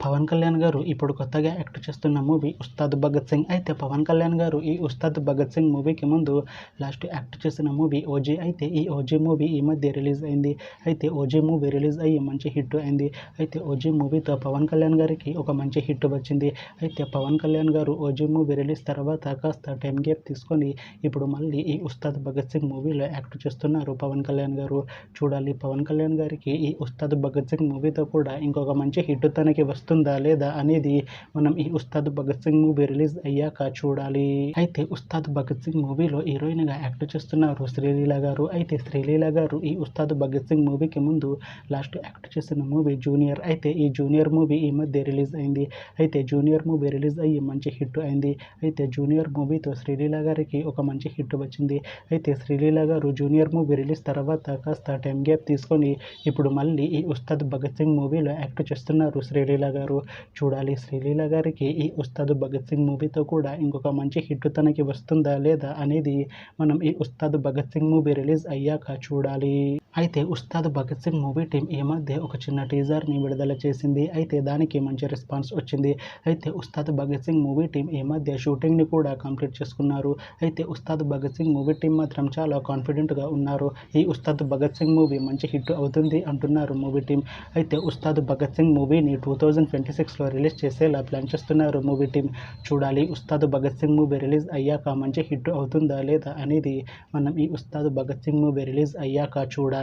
పవన్ కళ్యాణ్ గారు ఇప్పుడు కొత్తగా యాక్ట్ చేస్తున్న మూవీ ఉస్తాద్ భగత్ సింగ్. అయితే పవన్ కళ్యాణ్ గారు ఈ ఉస్తాద్ భగత్ సింగ్ మూవీకి ముందు లాస్ట్ యాక్ట్ చేసిన మూవీ ఓజీ. అయితే ఈ ఓజీ మూవీ ఈ మధ్య రిలీజ్ అయింది. అయితే ఓజీ మూవీ రిలీజ్ అయ్యి మంచి హిట్ అయింది. అయితే ఓజీ మూవీతో పవన్ కళ్యాణ్ గారికి ఒక మంచి హిట్ వచ్చింది. అయితే పవన్ కళ్యాణ్ గారు ఓజీ మూవీ రిలీజ్ తర్వాత కాస్త టైం గ్యాప్ తీసుకొని ఇప్పుడు మళ్ళీ ఈ ఉస్తాద్ భగత్ సింగ్ మూవీలో యాక్ట్ చేస్తున్నారు పవన్ కళ్యాణ్ గారు. చూడాలి పవన్ కళ్యాణ్ గారికి ఈ ఉస్తాద్ భగత్ సింగ్ మూవీతో కూడా ఇంకొక మంచి హిట్ తనకి వస్తుందా లేదా అనేది మనం ఈ ఉస్తాద్ భగత్ సింగ్ మూవీ రిలీజ్ అయ్యాక చూడాలి. అయితే ఉస్తాద్ భగత్ సింగ్ మూవీలో హీరోయిన్ గా యాక్ట్ చేస్తున్నారు శ్రీలీల గారు. అయితే శ్రీలీల గారు ఈ ఉస్తాద్ భగత్ సింగ్ మూవీకి ముందు లాస్ట్ యాక్ట్ చేసిన మూవీ జూనియర్. అయితే ఈ జూనియర్ మూవీ ఈ మధ్య రిలీజ్ అయింది. అయితే జూనియర్ మూవీ రిలీజ్ అయ్యి మంచి హిట్ అయింది. అయితే జూనియర్ మూవీతో శ్రీలీల గారికి ఒక మంచి హిట్ వచ్చింది. అయితే శ్రీలీల గారు జూనియర్ మూవీ రిలీజ్ తర్వాత కాస్త టైం గ్యాప్ తీసుకొని ఇప్పుడు మళ్ళీ ఈ ఉస్తాద్ భగత్ సింగ్ మూవీలో యాక్ట్ చేస్తున్నారు శ్రీలీల గారు. చూడాలి శ్రీలీల గారికి ఈ ఉస్తాద్ భగత్ సింగ్ మూవీతో కూడా ఇంకొక మంచి హిట్ తనకి వస్తుందా లేదా అనేది మనం ఈ ఉస్తాద్ భగత్ సింగ్ మూవీ రిలీజ్ అయ్యాక చూడాలి. అయితే ఉస్తాద్ భగత్ సింగ్ మూవీ టీం ఈ మధ్య ఒక చిన్న టీజర్ని విడుదల చేసింది. అయితే దానికి మంచి రెస్పాన్స్ వచ్చింది. అయితే ఉస్తాద్ భగత్ సింగ్ మూవీ టీం ఈ మధ్య షూటింగ్ని కూడా కంప్లీట్ చేసుకున్నారు. అయితే ఉస్తాద్ భగత్ సింగ్ మూవీ టీం మాత్రం చాలా కాన్ఫిడెంట్గా ఉన్నారు. ఈ ఉస్తాద్ భగత్ సింగ్ మూవీ మంచి హిట్ అవుతుంది అంటున్నారు మూవీ టీం. అయితే ఉస్తాద్ భగత్ సింగ్ మూవీని 2026లో రిలీజ్ చేసేలా ప్లాన్ చేస్తున్నారు మూవీ టీం. చూడాలి ఉస్తాద్ భగత్ సింగ్ మూవీ రిలీజ్ అయ్యాక మంచి హిట్ అవుతుందా లేదా అనేది మనం ఈ ఉస్తాద్ భగత్ సింగ్ మూవీ రిలీజ్ అయ్యాక చూడాలి.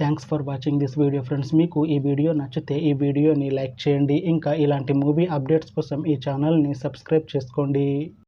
Thanks for watching this video friends. మీకు ఈ వీడియో నచ్చితే ఈ వీడియోని లైక్ చేయండి. ఇంకా ఇలాంటి మూవీ అప్డేట్స్ కోసం ఈ ఛానల్ని సబ్స్క్రైబ్ చేసుకోండి.